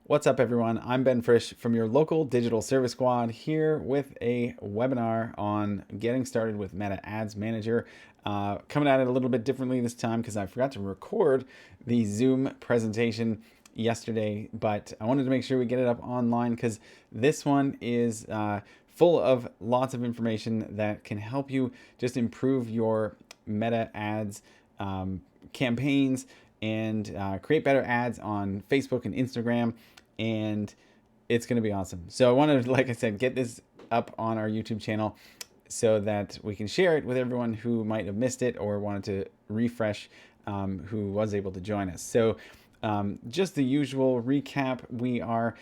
What's up, everyone? I'm Ben Frisch from your local digital service squad here with a webinar on getting started with Meta Ads Manager. Coming at it a little bit differently this time because I forgot to record the Zoom presentation yesterday, but I wanted to make sure we get it up online because this one is full of lots of information that can help you just improve your Meta Ads campaigns and create better ads on Facebook and Instagram, and it's going to be awesome. So I wanted to, like I said, get this up on our YouTube channel so that we can share it with everyone who might have missed it or wanted to refresh, who was able to join us. So just the usual recap, we are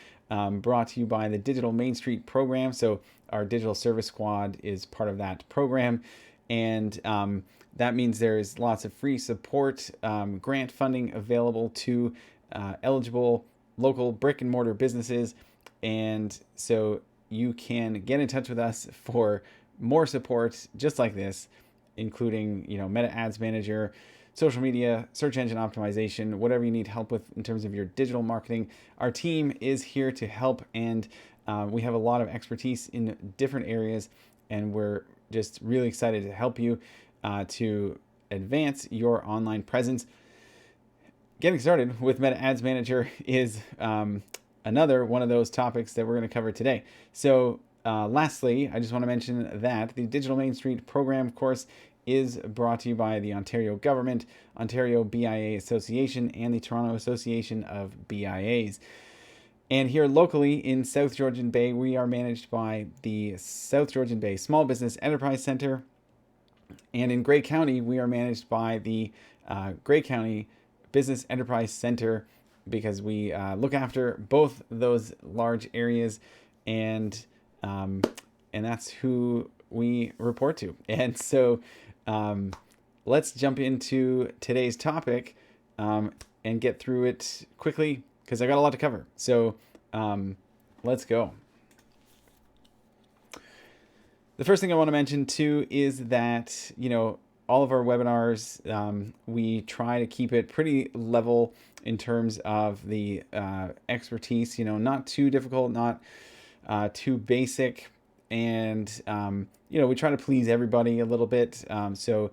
brought to you by the Digital Main Street program. So our digital service squad is part of that program, and that means there's lots of free support, grant funding available to eligible local brick and mortar businesses. And so you can get in touch with us for more support just like this, including, Meta Ads Manager, social media, search engine optimization, whatever you need help with in terms of your digital marketing. Our team is here to help, and we have a lot of expertise in different areas, and we're just really excited to help you to advance your online presence. Getting started with Meta Ads Manager is another one of those topics that we're going to cover today. So lastly, I just want to mention that the Digital Main Street program, of course, is brought to you by the Ontario government, Ontario BIA Association, and the Toronto Association of BIAs. And here locally in South Georgian Bay, we are managed by the South Georgian Bay Small Business Enterprise Center. And in Grey County, we are managed by the Grey County Business Enterprise Center, because we look after both those large areas, and that's who we report to. And so let's jump into today's topic and get through it quickly because I got a lot to cover. So let's go. The first thing I want to mention too is that, all of our webinars, we try to keep it pretty level in terms of the expertise, not too difficult, not too basic. And, we try to please everybody a little bit. So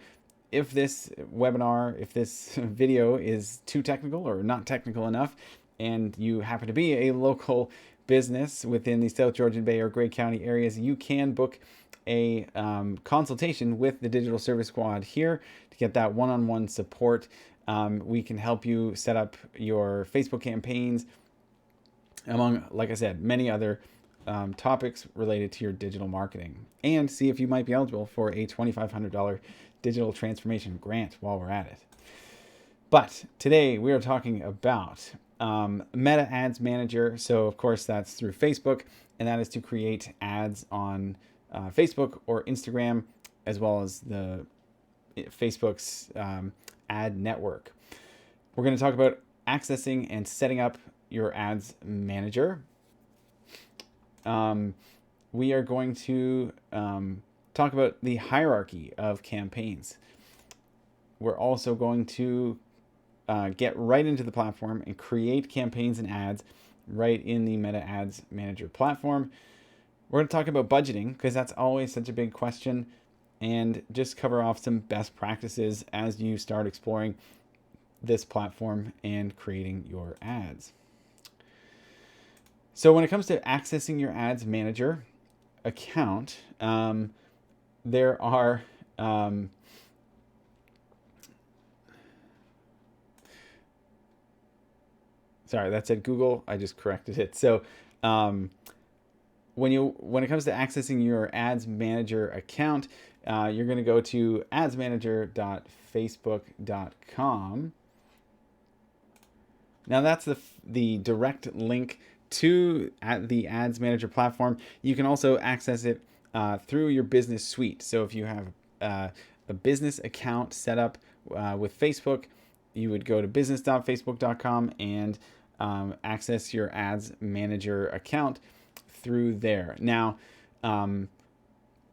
if this webinar, if this video is too technical or not technical enough, and you happen to be a local business within the South Georgian Bay or Grey County areas, you can book a consultation with the Digital Service Squad here to get that one-on-one support. We can help you set up your Facebook campaigns, among, like I said, many other topics related to your digital marketing, and see if you might be eligible for a $2,500 digital transformation grant while we're at it. But today we are talking about Meta Ads Manager. So of course that's through Facebook, and that is to create ads on Facebook or Instagram, as well as the Facebook's ad network. We're going to talk about accessing and setting up your ads manager. We are going to talk about the hierarchy of campaigns. We're also going to get right into the platform and create campaigns and ads right in the Meta Ads Manager platform. We're going to talk about budgeting because that's always such a big question, and just cover off some best practices as you start exploring this platform and creating your ads. So when it comes to accessing your ads manager account, there are sorry, that said Google. I just corrected it. So when it comes to accessing your ads manager account, you're going to go to adsmanager.facebook.com. Now that's the direct link to the Ads Manager platform. You can also access it through your business suite. So if you have a business account set up with Facebook, you would go to business.facebook.com and access your Ads Manager account through there. Now,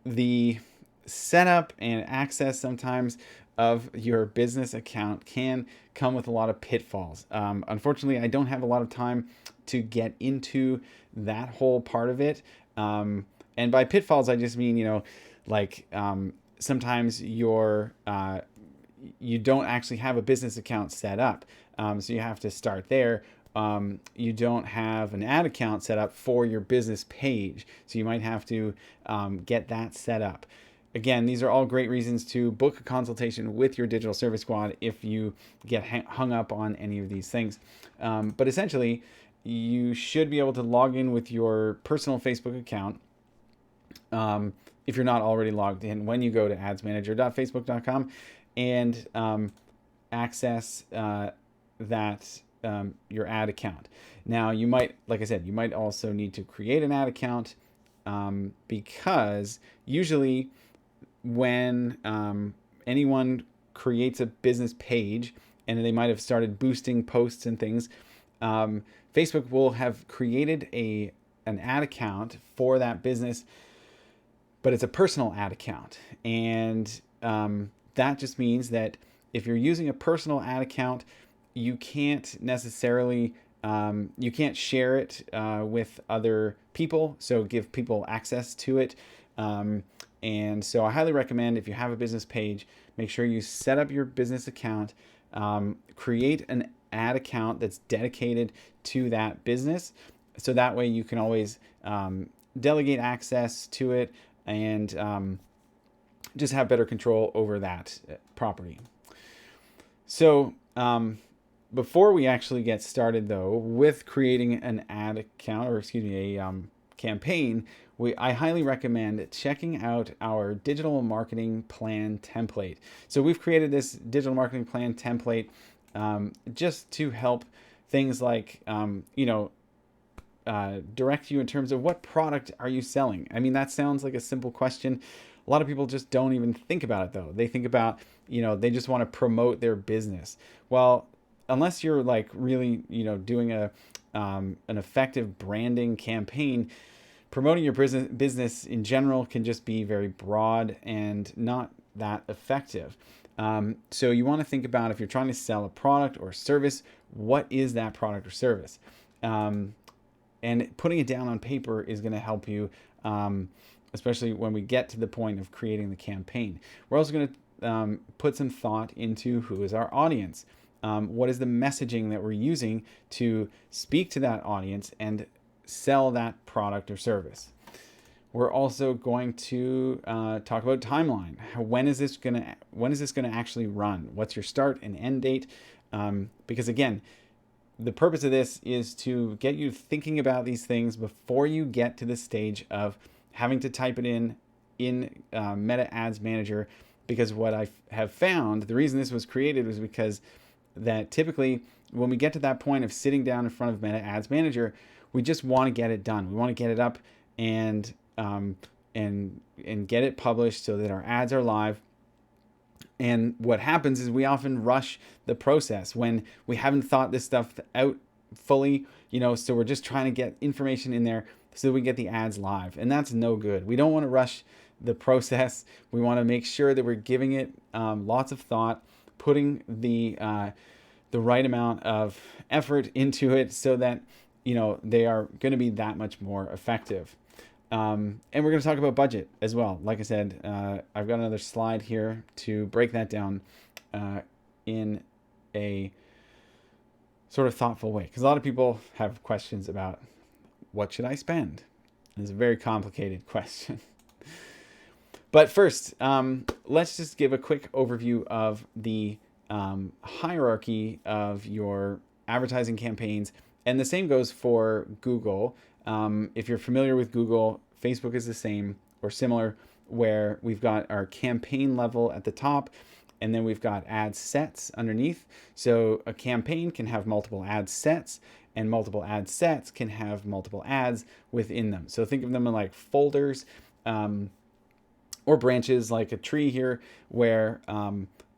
the setup and access sometimes of your business account can come with a lot of pitfalls. Unfortunately, I don't have a lot of time to get into that whole part of it. And by pitfalls, I just mean, like sometimes you don't actually have a business account set up. So you have to start there. You don't have an ad account set up for your business page. So you might have to get that set up. Again, these are all great reasons to book a consultation with your digital service squad if you get hung up on any of these things. But essentially, you should be able to log in with your personal Facebook account if you're not already logged in when you go to adsmanager.facebook.com and access that your ad account. Now, you might, like I said, you might also need to create an ad account because usually when anyone creates a business page and they might have started boosting posts and things, Facebook will have created an ad account for that business, but it's a personal ad account. And that just means that if you're using a personal ad account, you can't necessarily, you can't share it with other people, so give people access to it. And so I highly recommend, if you have a business page, make sure you set up your business account, create an ad account that's dedicated to that business. So that way you can always delegate access to it and just have better control over that property. So before we actually get started, though, with creating an ad account, or excuse me, a campaign, I highly recommend checking out our digital marketing plan template. So we've created this digital marketing plan template just to help things like, direct you in terms of what product are you selling. I mean, that sounds like a simple question. A lot of people just don't even think about it, though. They think about, they just want to promote their business. Well, unless you're like really, doing an effective branding campaign, promoting your business in general can just be very broad and not that effective. So you want to think about, if you're trying to sell a product or service, what is that product or service? And putting it down on paper is going to help you, especially when we get to the point of creating the campaign. We're also going to put some thought into who is our audience. What is the messaging that we're using to speak to that audience and sell that product or service? We're also going to talk about timeline. When is this going to actually run? What's your start and end date? Because again, the purpose of this is to get you thinking about these things before you get to the stage of having to type it in Meta Ads Manager. Because what I have found, the reason this was created was because that typically when we get to that point of sitting down in front of Meta Ads Manager, we just want to get it done. We want to get it up and get it published so that our ads are live. And what happens is we often rush the process when we haven't thought this stuff out fully, so we're just trying to get information in there so that we get the ads live. And that's no good. We don't want to rush the process. We want to make sure that we're giving it lots of thought, putting the right amount of effort into it so that they are going to be that much more effective. And we're going to talk about budget as well. Like I said, I've got another slide here to break that down in a sort of thoughtful way, because a lot of people have questions about what should I spend. It's a very complicated question. But first, let's just give a quick overview of the hierarchy of your advertising campaigns. And the same goes for Google. If you're familiar with Google, Facebook is the same or similar, where we've got our campaign level at the top, and then we've got ad sets underneath. So a campaign can have multiple ad sets, and multiple ad sets can have multiple ads within them. So think of them in like folders or branches, like a tree here, where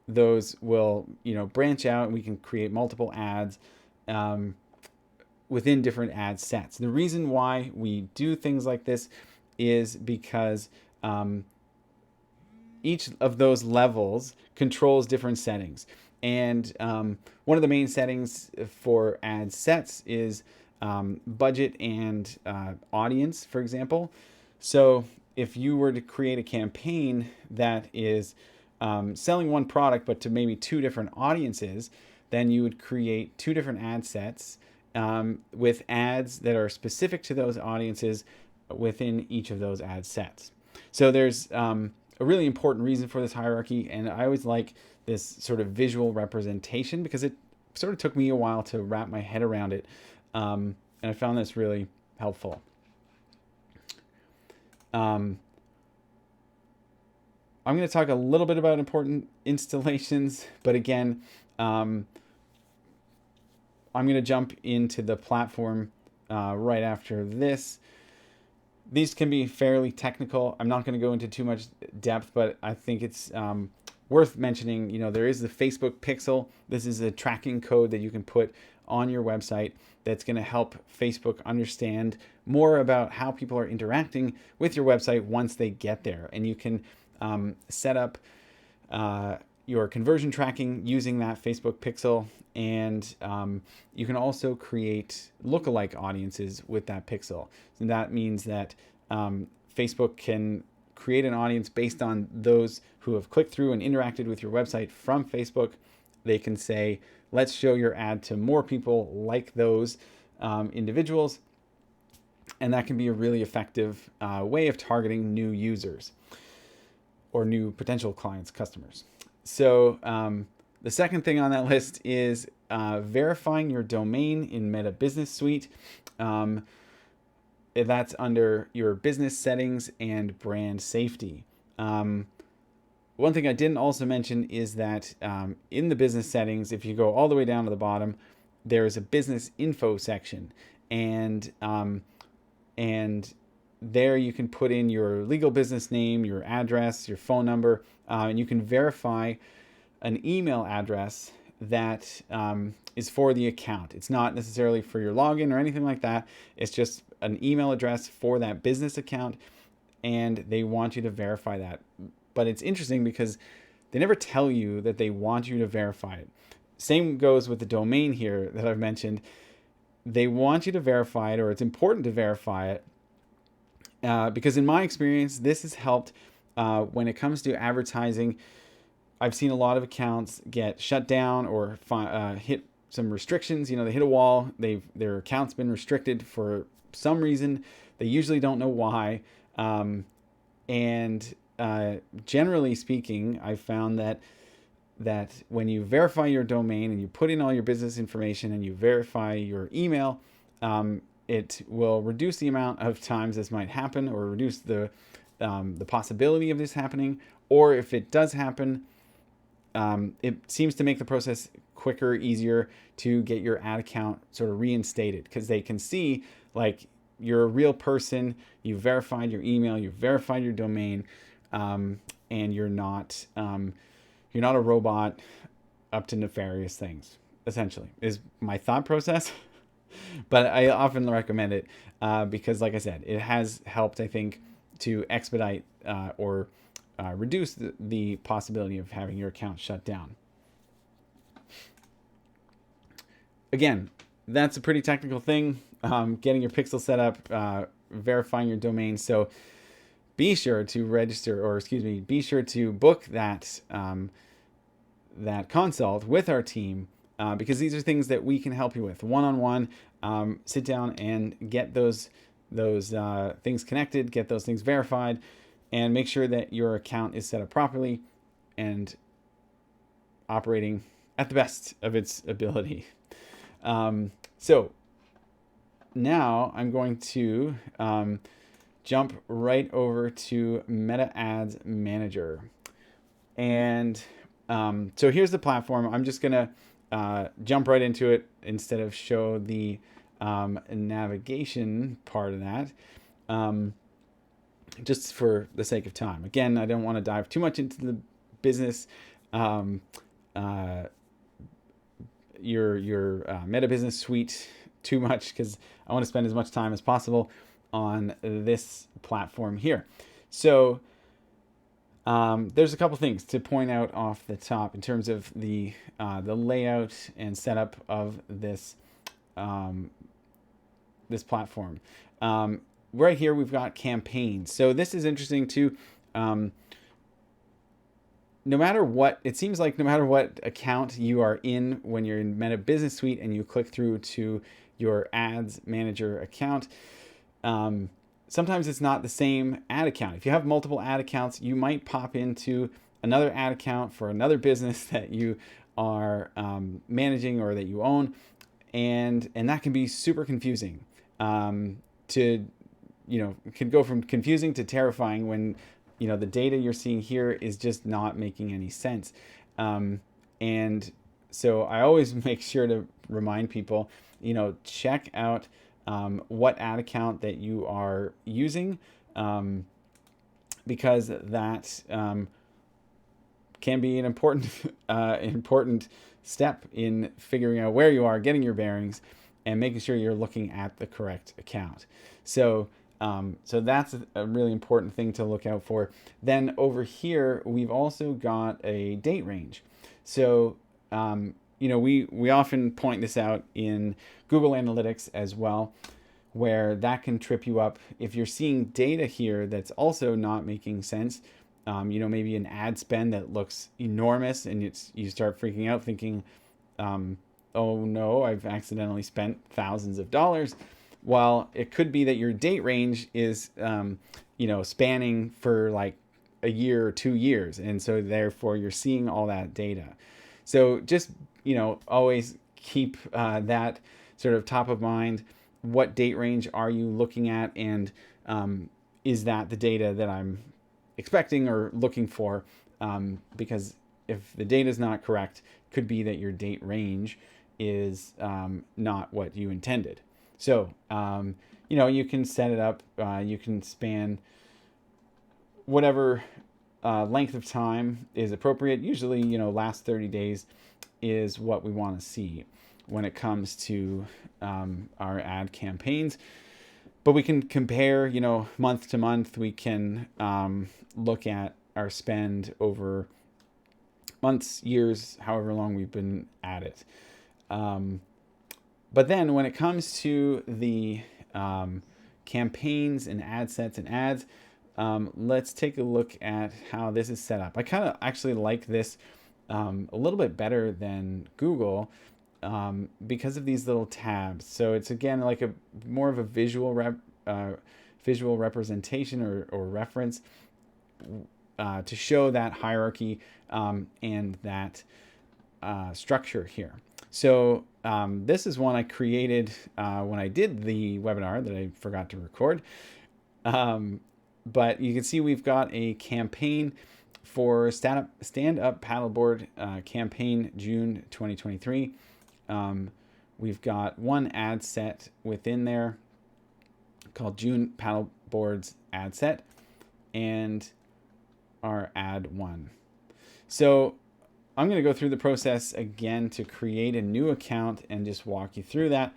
those will branch out, and we can create multiple ads within different ad sets. The reason why we do things like this is because each of those levels controls different settings. And one of the main settings for ad sets is budget and audience, for example. So if you were to create a campaign that is selling one product, but to maybe two different audiences, then you would create two different ad sets with ads that are specific to those audiences within each of those ad sets. So there's a really important reason for this hierarchy, and I always like this sort of visual representation because it sort of took me a while to wrap my head around it, and I found this really helpful. I'm going to talk a little bit about important installations, but again, I'm going to jump into the platform right after this. These can be fairly technical. I'm not going to go into too much depth, but I think it's worth mentioning. You know, there is the Facebook Pixel. This is a tracking code that you can put on your website that's going to help Facebook understand more about how people are interacting with your website once they get there. And you can set up your conversion tracking using that Facebook Pixel. And you can also create lookalike audiences with that pixel. And that means that Facebook can create an audience based on those who have clicked through and interacted with your website from Facebook. They can say, let's show your ad to more people like those individuals. And that can be a really effective way of targeting new users or new potential clients, customers. So the second thing on that list is verifying your domain in Meta Business Suite. That's under your business settings and brand safety. One thing I didn't also mention is that in the business settings, if you go all the way down to the bottom, there's a business info section, and there you can put in your legal business name, your address, your phone number, and you can verify an email address that is for the account. It's not necessarily for your login or anything like that. It's just an email address for that business account, and they want you to verify that. But it's interesting because they never tell you that they want you to verify it. Same goes with the domain here that I've mentioned. They want you to verify it, or it's important to verify it, because in my experience, this has helped when it comes to advertising. I've seen a lot of accounts get shut down or hit some restrictions. You know, they hit a wall. Their account's been restricted for some reason. They usually don't know why. Generally speaking, I found that when you verify your domain and you put in all your business information and you verify your email, it will reduce the amount of times this might happen, or reduce the possibility of this happening. Or if it does happen, it seems to make the process quicker, easier to get your ad account sort of reinstated, because they can see, like, you're a real person, you verified your email, you verified your domain, and you're not a robot up to nefarious things, essentially, is my thought process. But I often recommend it because, like I said, it has helped, I think, to expedite or reduce the possibility of having your account shut down. Again, that's a pretty technical thing, getting your pixel set up, verifying your domain. So be sure to be sure to book that consult with our team, because these are things that we can help you with one-on-one. Sit down and get those things connected, get those things verified, and make sure that your account is set up properly and operating at the best of its ability. So now I'm going to jump right over to Meta Ads Manager. And so here's the platform. I'm just going to jump right into it instead of show the navigation part of that, just for the sake of time. Again, I don't want to dive too much into the business, your Meta Business Suite too much, because I want to spend as much time as possible on this platform here. So There's a couple things to point out off the top in terms of the layout and setup of this this platform. Right here we've got campaigns. So this is interesting too. No matter what, it seems like no matter what account you are in when you're in Meta Business Suite and you click through to your Ads Manager account, sometimes it's not the same ad account. If you have multiple ad accounts, you might pop into another ad account for another business that you are managing or that you own, and that can be super confusing. To it can go from confusing to terrifying when the data you're seeing here is just not making any sense. And so I always make sure to remind people, check out what ad account that you are using, because that can be an important step in figuring out where you are, getting your bearings, and making sure you're looking at the correct account. So that's a really important thing to look out for. Then over here, we've also got a date range. So, we often point this out in Google Analytics as well, where that can trip you up. If you're seeing data here that's also not making sense, maybe an ad spend that looks enormous and you start freaking out thinking, oh no, I've accidentally spent thousands of dollars. Well, it could be that your date range is, spanning for like a year or 2 years. And so therefore you're seeing all that data. So just, always keep that sort of top of mind. What date range are you looking at? And is that the data that I'm expecting or looking for? Because if the data is not correct, it could be that your date range is not what you intended. So, you can set it up. You can span whatever length of time is appropriate. Usually, last 30 days is what we want to see when it comes to our ad campaigns. But we can compare, month to month. We can look at our spend over months, years, however long we've been at it. But then when it comes to the campaigns and ad sets and ads, let's take a look at how this is set up. I kind of actually like this a little bit better than Google because of these little tabs. So it's again like a more of a visual representation or reference to show that hierarchy and that structure here. So this is one I created when I did the webinar that I forgot to record. But you can see we've got a campaign for Stand Up Paddleboard campaign June 2023. We've got one ad set within there called June Paddleboards ad set and our ad one. So I'm going to go through the process again to create a new account and just walk you through that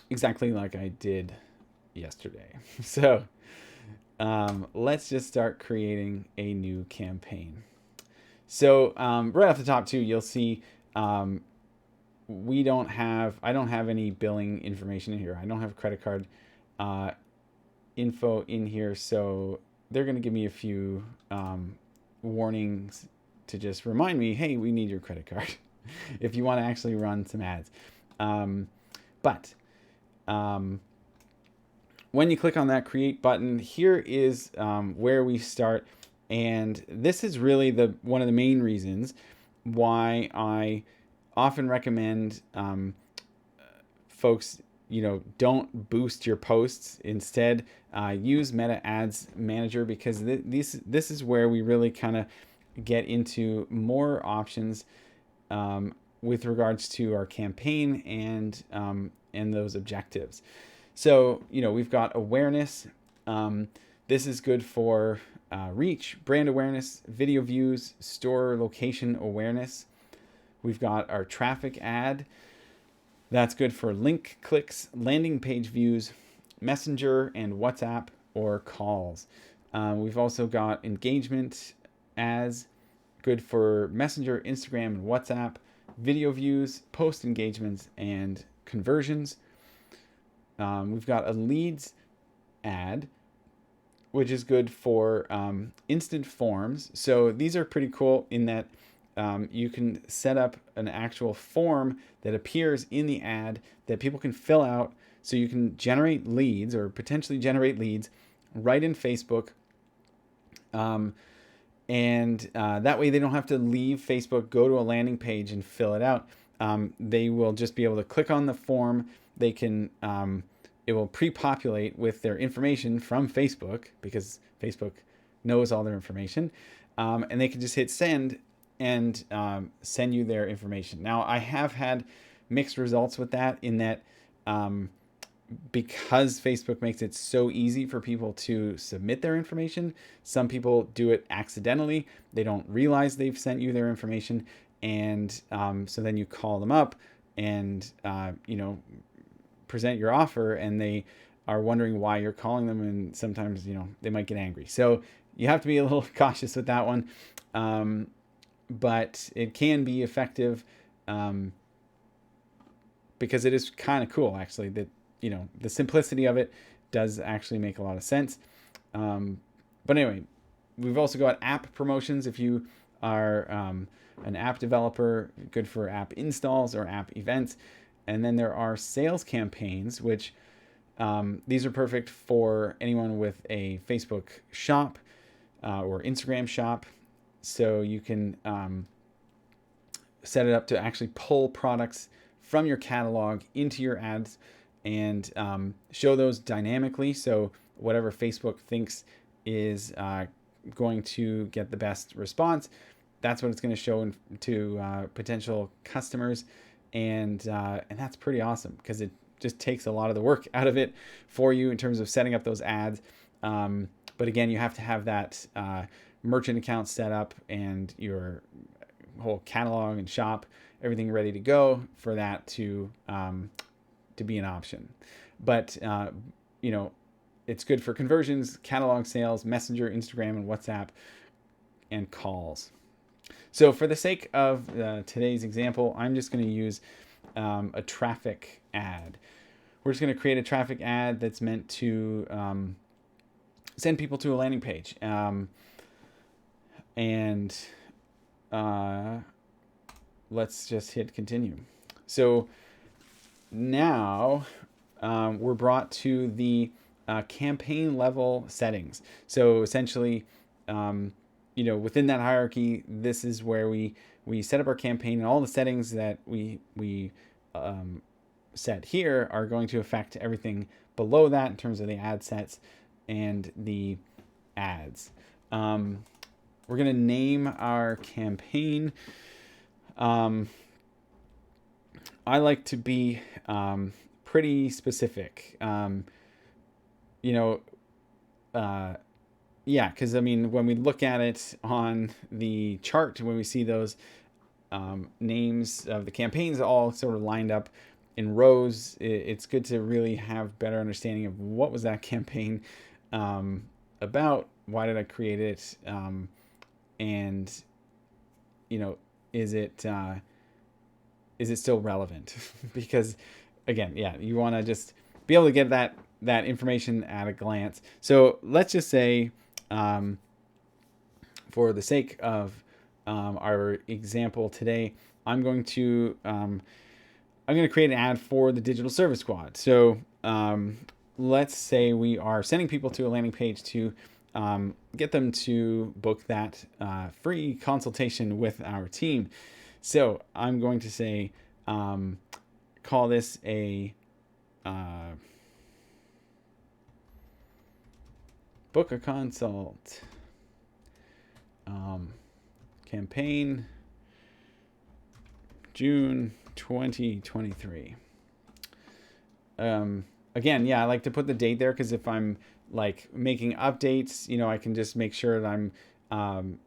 exactly like I did yesterday. So let's just start creating a new campaign. So right off the top too, you'll see I don't have any billing information in here. I don't have credit card info in here. So they're going to give me a few warnings to just remind me, hey, we need your credit card if you want to actually run some ads. But when you click on that create button, here is where we start. And this is really one of the main reasons why I often recommend folks, don't boost your posts. Instead, use Meta Ads Manager, because this is where we really kind of get into more options with regards to our campaign and those objectives. So, we've got awareness. This is good for reach, brand awareness, video views, store location awareness. We've got our traffic ad. That's good for link clicks, landing page views, Messenger and WhatsApp or calls. We've also got engagement ads, good for Messenger, Instagram, and WhatsApp, video views, post engagements, and conversions. We've got a leads ad, which is good for instant forms. So these are pretty cool in that you can set up an actual form that appears in the ad that people can fill out. So you can generate leads or potentially generate leads right in Facebook. And that way they don't have to leave Facebook, go to a landing page and fill it out. They will just be able to click on the form. They can, it will pre-populate with their information from Facebook because Facebook knows all their information. And they can just hit send and send you their information. Now, I have had mixed results with that in that because Facebook makes it so easy for people to submit their information, some people do it accidentally. They don't realize they've sent you their information. And so then you call them up and, present your offer, and they are wondering why you're calling them. And sometimes, they might get angry. So you have to be a little cautious with that one. But it can be effective because it is kind of cool, actually, that the simplicity of it does actually make a lot of sense. But anyway, we've also got app promotions. If you are an app developer, good for app installs or app events. And then there are sales campaigns, which these are perfect for anyone with a Facebook shop or Instagram shop. So you can set it up to actually pull products from your catalog into your ads and show those dynamically. So whatever Facebook thinks is going to get the best response, that's what it's going to show to potential customers. And that's pretty awesome because it just takes a lot of the work out of it for you in terms of setting up those ads. But again, you have to have that merchant account set up and your whole catalog and shop, everything ready to go for that to be an option. But it's good for conversions, catalog sales, Messenger, Instagram, and WhatsApp, and calls. So for the sake of today's example, I'm just going to use a traffic ad. We're just going to create a traffic ad that's meant to send people to a landing page. Let's just hit continue. So now we're brought to the campaign level settings. So essentially, within that hierarchy, this is where we set up our campaign, and all the settings that we set here are going to affect everything below that in terms of the ad sets and the ads. We're going to name our campaign. I like to be pretty specific. Yeah, because when we look at it on the chart, when we see those names of the campaigns all sort of lined up in rows, it's good to really have better understanding of what was that campaign about, why did I create it, and is it still relevant? Because again, you want to just be able to get that information at a glance. So let's just say, for the sake of our example today, I'm going to create an ad for the Digital Service Squad. So let's say we are sending people to a landing page to get them to book that free consultation with our team. So I'm going to say, call this a book a consult campaign, June 2023. Again, I like to put the date there because if I'm like making updates, I can just make sure that I'm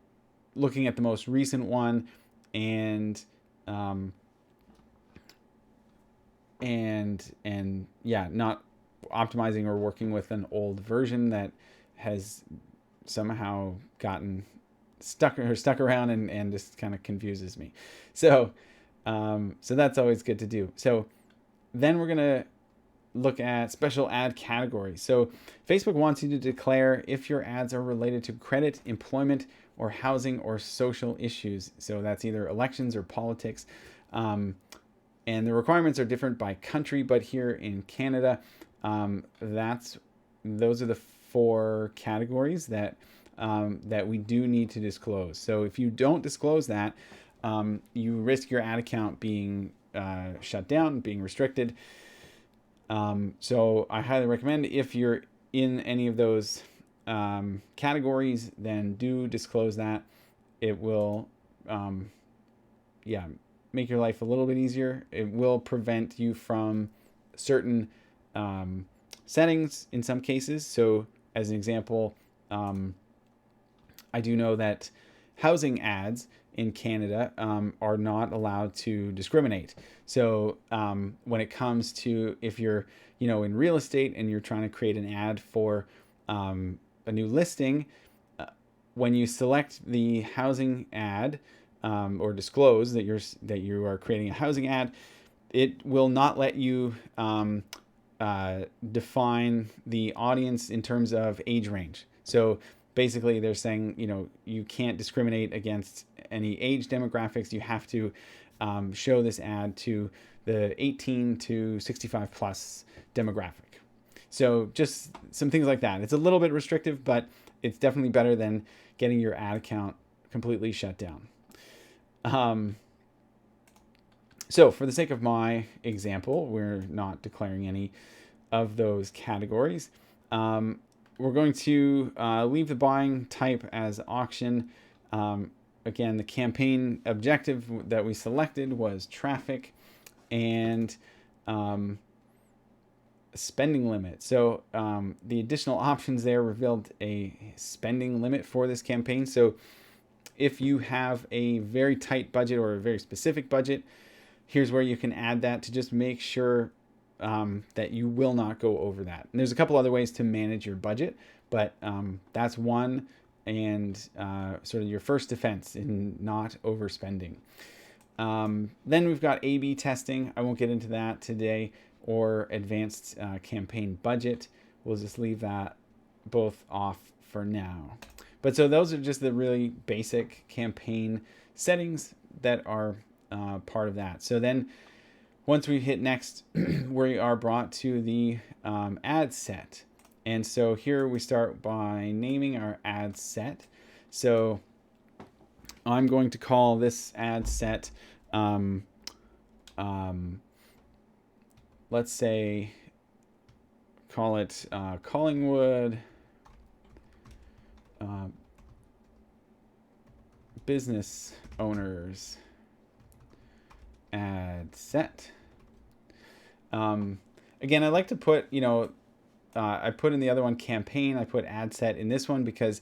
looking at the most recent one and not optimizing or working with an old version that has somehow gotten stuck around and just kind of confuses me. So so that's always good to do. So then we're gonna look at special ad categories. So Facebook wants you to declare if your ads are related to credit, employment, or housing or social issues. So that's either elections or politics. And the requirements are different by country, but here in Canada, those are the 4 categories that that we do need to disclose. So if you don't disclose that, you risk your ad account being shut down, being restricted. So I highly recommend, if you're in any of those categories, then do disclose that. It will, make your life a little bit easier. It will prevent you from certain settings in some cases. So as an example, I do know that housing ads in Canada are not allowed to discriminate. So when it comes to, if you're in real estate and you're trying to create an ad for a new listing, when you select the housing ad or disclose that you are creating a housing ad, it will not let you define the audience in terms of age range. So basically they're saying, you can't discriminate against any age demographics. You have to show this ad to the 18 to 65 plus demographic. So just some things like that. It's a little bit restrictive, but it's definitely better than getting your ad account completely shut down. So for the sake of my example, we're not declaring any of those categories. We're going to leave the buying type as auction. Again, the campaign objective that we selected was traffic, and spending limit. So the additional options there revealed a spending limit for this campaign. So if you have a very tight budget or a very specific budget, here's where you can add that to just make sure that you will not go over that. And there's a couple other ways to manage your budget, but that's one, and sort of your first defense in not overspending. Then we've got A/B testing. I won't get into that today, or advanced campaign budget. We'll just leave that both off for now. But so those are just the really basic campaign settings that are part of that. So then once we hit next, we are brought to the ad set. And so here we start by naming our ad set. So I'm going to call this ad set, let's say, call it Collingwood business owners ad set. Again, I like to put, I put in the other one campaign, I put ad set in this one because,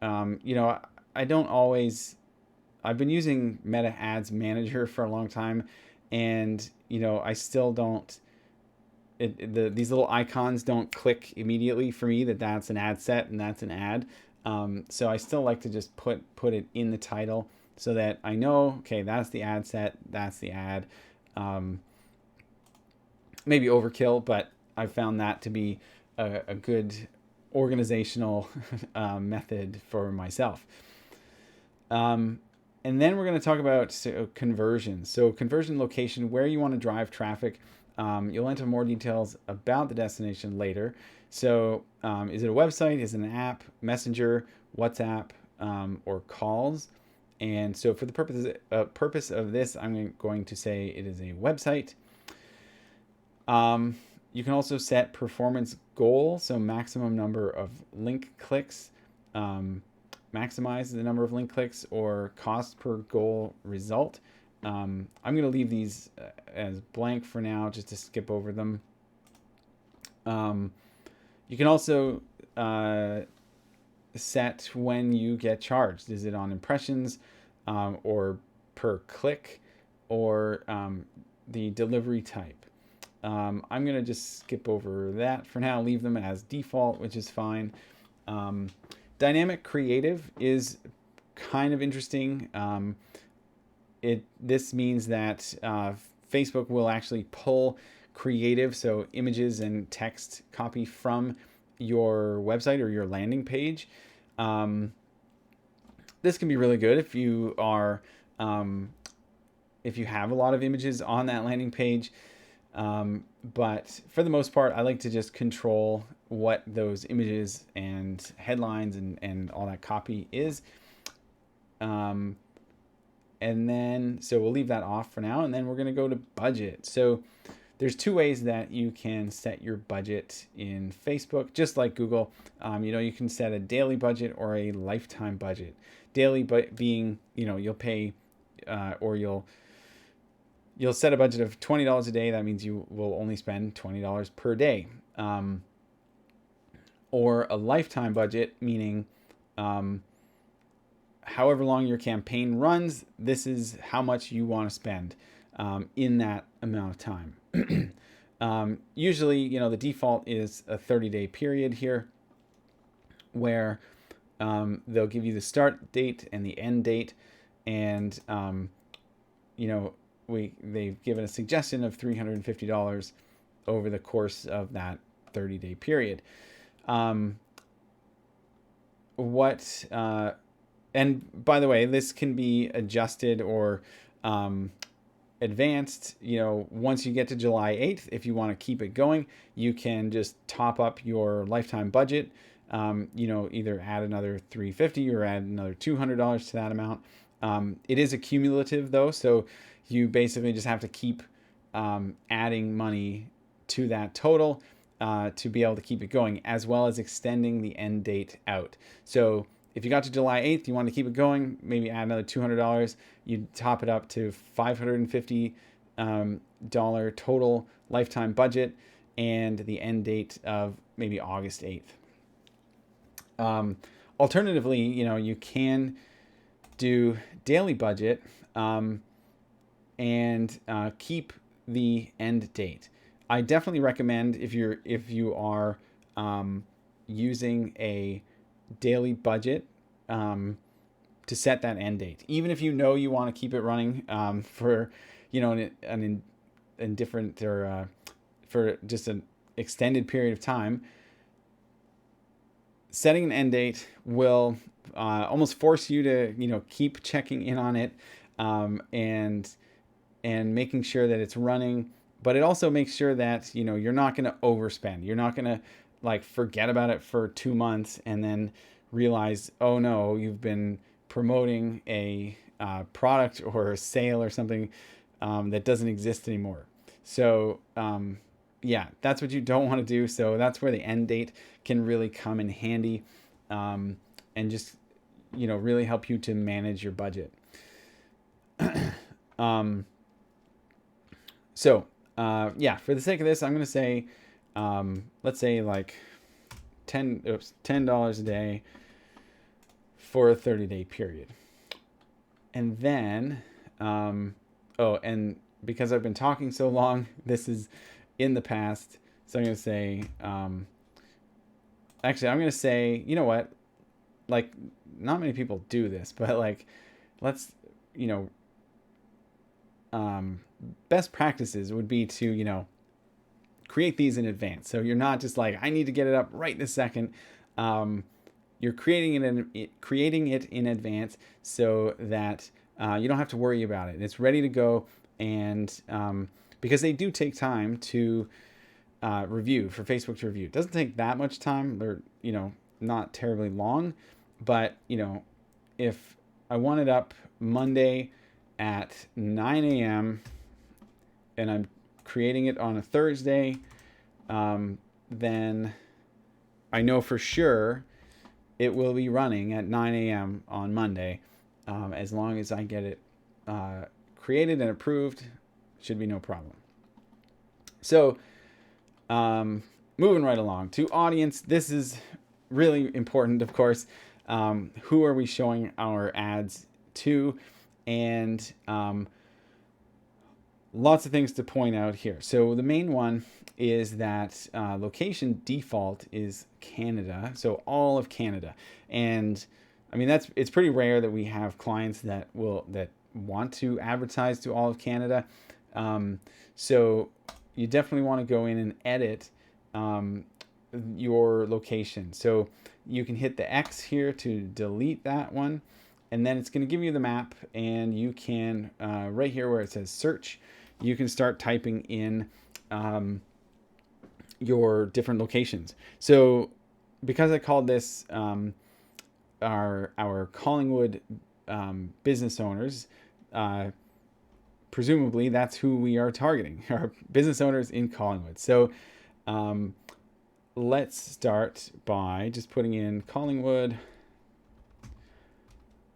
I don't always, I've been using Meta Ads Manager for a long time, and, I still don't, these little icons don't click immediately for me that that's an ad set and that's an ad. So I still like to just put it in the title so that I know, okay, that's the ad set, that's the ad. Maybe overkill, but I found that to be a good organizational method for myself. And then we're going to talk about conversion. So conversion location, where you want to drive traffic. You'll enter more details about the destination later. So is it a website? Is it an app, Messenger, WhatsApp, or calls? And so for the purpose of this, I'm going to say it is a website. You can also set performance goal, so maximum number of link clicks, maximize the number of link clicks, or cost per goal result. I'm going to leave these as blank for now, just to skip over them. You can also set when you get charged. Is it on impressions, or per click, or the delivery type? I'm going to just skip over that for now, leave them as default, which is fine. Dynamic creative is kind of interesting. This means that Facebook will actually pull creative, so images and text copy from your website or your landing page. This can be really good if you are if you have a lot of images on that landing page. But for the most part, I like to just control what those images and headlines and all that copy is. And then, so we'll leave that off for now, and then we're going to go to budget. So there's two ways that you can set your budget in Facebook, just like Google. You can set a daily budget or a lifetime budget. Daily being, you'll pay or you'll set a budget of $20 a day. That means you will only spend $20 per day. Or a lifetime budget, meaning however long your campaign runs, this is how much you want to spend in that amount of time. Usually, the default is a 30-day period here where they'll give you the start date and the end date. And, they've given a suggestion of $350 over the course of that 30-day period. And by the way, this can be adjusted or advanced. Once you get to July 8th, if you want to keep it going, you can just top up your lifetime budget. Either add another $350 or add another $200 to that amount. It is a cumulative though, so you basically just have to keep adding money to that total to be able to keep it going, as well as extending the end date out. So if you got to July 8th, you want to keep it going, maybe add another $200, you'd top it up to $550 total lifetime budget, and the end date of maybe August 8th. Alternatively, you can do daily budget and keep the end date. I definitely recommend if you are using a daily budget to set that end date, even if you want to keep it running for an indifferent or for just an extended period of time. Setting an end date will almost force you to keep checking in on it and making sure that it's running. But it also makes sure that you're not going to overspend. You're not going to forget about it for 2 months and then realize, oh no, you've been promoting a product or a sale or something that doesn't exist anymore. So that's what you don't want to do. So that's where the end date can really come in handy and just really help you to manage your budget. For the sake of this, I'm going to say, let's say $10 a day for a 30-day period. And then, and because I've been talking so long, this is in the past. So I'm going to say, actually, I'm going to say, you know what? Not many people do this, but let's, best practices would be to, create these in advance. So you're not just I need to get it up right this second. You're creating it in advance so that you don't have to worry about it. It's ready to go. And because they do take time to review, for Facebook to review. It doesn't take that much time. They're, not terribly long. But, if I want it up Monday at 9 a.m. and I'm creating it on a Thursday, then I know for sure it will be running at 9 a.m. on Monday. As long as I get it created and approved, should be no problem. So moving right along to audience. This is really important, of course. Who are we showing our ads to? And lots of things to point out here. So the main one is that location default is Canada, so all of Canada. And I mean, it's pretty rare that we have clients that want to advertise to all of Canada. Um, so you definitely want to go in and edit um, your location. So you can hit the X here to delete that one, and then it's going to give you the map, and you can right here where it says search, you can start typing in your different locations. So because I called this our Collingwood business owners, presumably that's who we are targeting, our business owners in Collingwood. So um, let's start by just putting in Collingwood,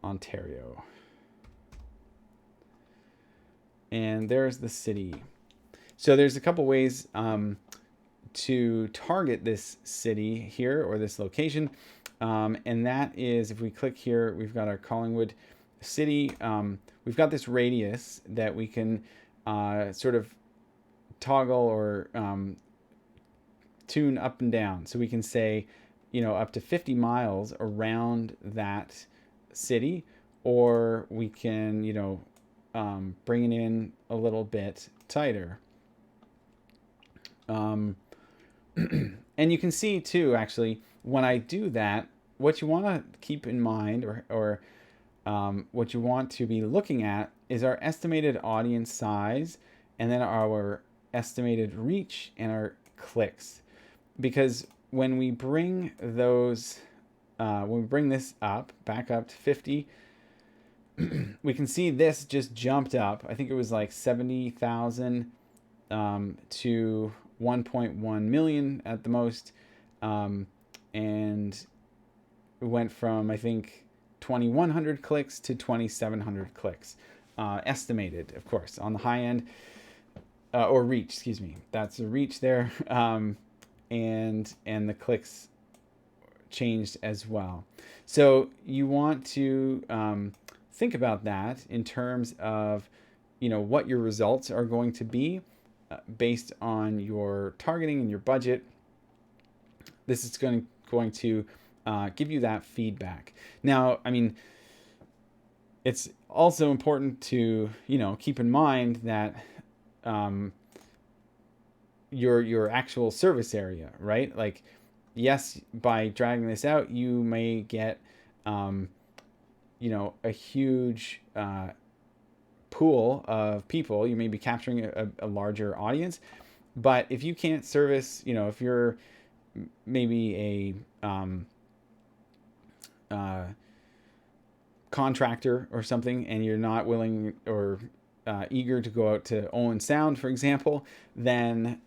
Ontario. And there's the city. So there's a couple ways to target this city here or this location. And that is, if we click here, we've got our Collingwood city. We've got this radius that we can sort of toggle or tune up and down. So we can say, up to 50 miles around that city, or we can, bring it in a little bit tighter. And you can see too, actually, when I do that, what you want to keep in mind or what you want to be looking at is our estimated audience size, and then our estimated reach and our clicks. Because when we bring those, when we bring this back up to 50, we can see this just jumped up. I think it was like 70,000 to 1.1 million at the most. And it went from, I think, 2,100 clicks to 2,700 clicks. Estimated, of course, on the high end, or reach, excuse me. That's a reach there. And the clicks changed as well. So you want to think about that in terms of, what your results are going to be based on your targeting and your budget. This is going to give you that feedback. Now, I mean, it's also important to, keep in mind that your actual service area, right? Like, yes, by dragging this out, you may get, a huge pool of people. You may be capturing a larger audience, but if you can't service, if you're maybe a contractor or something, and you're not willing or eager to go out to Owen Sound, for example, then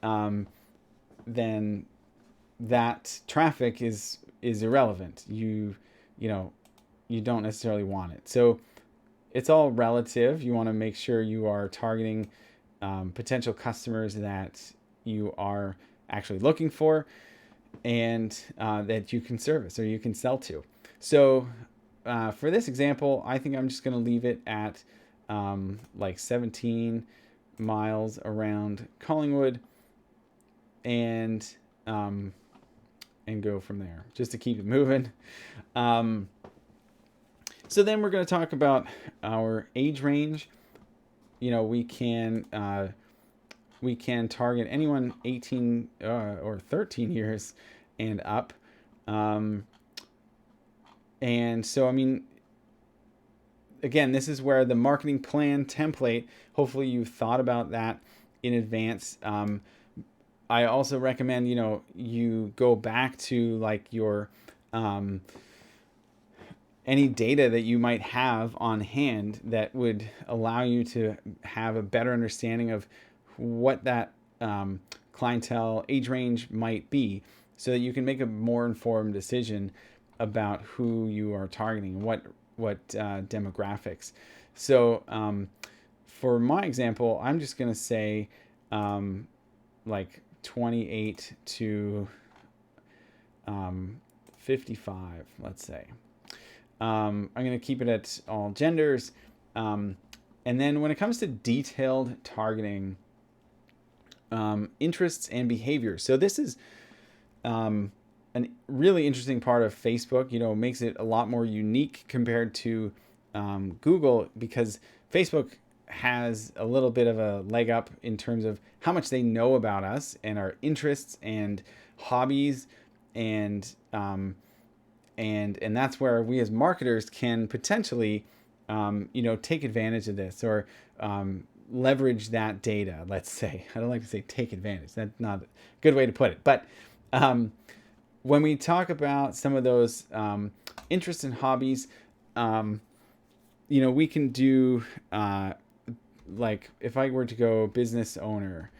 that traffic is irrelevant. You don't necessarily want it. So it's all relative. You want to make sure you are targeting potential customers that you are actually looking for, and that you can service or you can sell to. So for this example, I think I'm just going to leave it at like 17 miles around Collingwood, and go from there, just to keep it moving. So then we're going to talk about our age range. We can target anyone 18 or 13 years and up. And so, I mean, again, this is where the marketing plan template, hopefully you've thought about that in advance. I also recommend, you go back to like your any data that you might have on hand that would allow you to have a better understanding of what that clientele age range might be, so that you can make a more informed decision about who you are targeting, what demographics. So for my example, I'm just going to say like 28 to 55, let's say. I'm going to keep it at all genders. And then when it comes to detailed targeting, interests and behaviors. So this is a really interesting part of Facebook. Makes it a lot more unique compared to Google, because Facebook has a little bit of a leg up in terms of how much they know about us and our interests and hobbies, and that's where we as marketers can potentially take advantage of this, or leverage that data, let's say. I don't like to say take advantage. That's not a good way to put it. But when we talk about some of those interests and hobbies, we can do, like if I were to go business owner,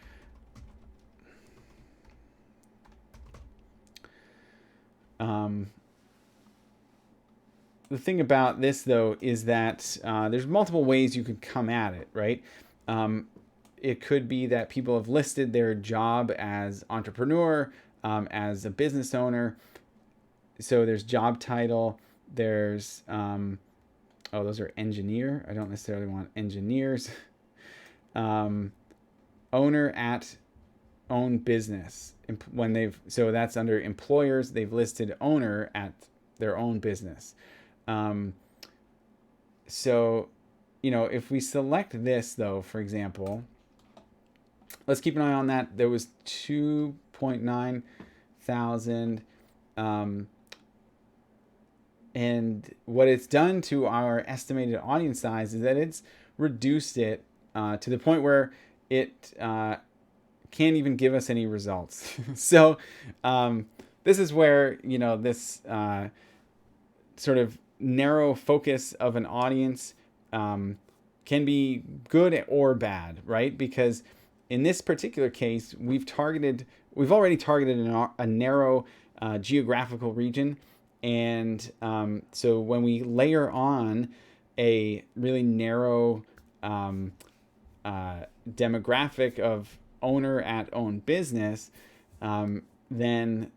the thing about this, though, is that there's multiple ways you could come at it, right? It could be that people have listed their job as entrepreneur, as a business owner. So there's job title. There's, those are engineer. I don't necessarily want engineers. Owner at own business. So that's under employers. They've listed owner at their own business. So, if we select this, though, for example, let's keep an eye on that. There was 2.9 thousand. And what it's done to our estimated audience size is that it's reduced it to the point where it can't even give us any results. So this is where, this sort of narrow focus of an audience can be good or bad, right? Because in this particular case, we've already targeted a narrow geographical region. And so when we layer on a really narrow demographic of owner at own business, then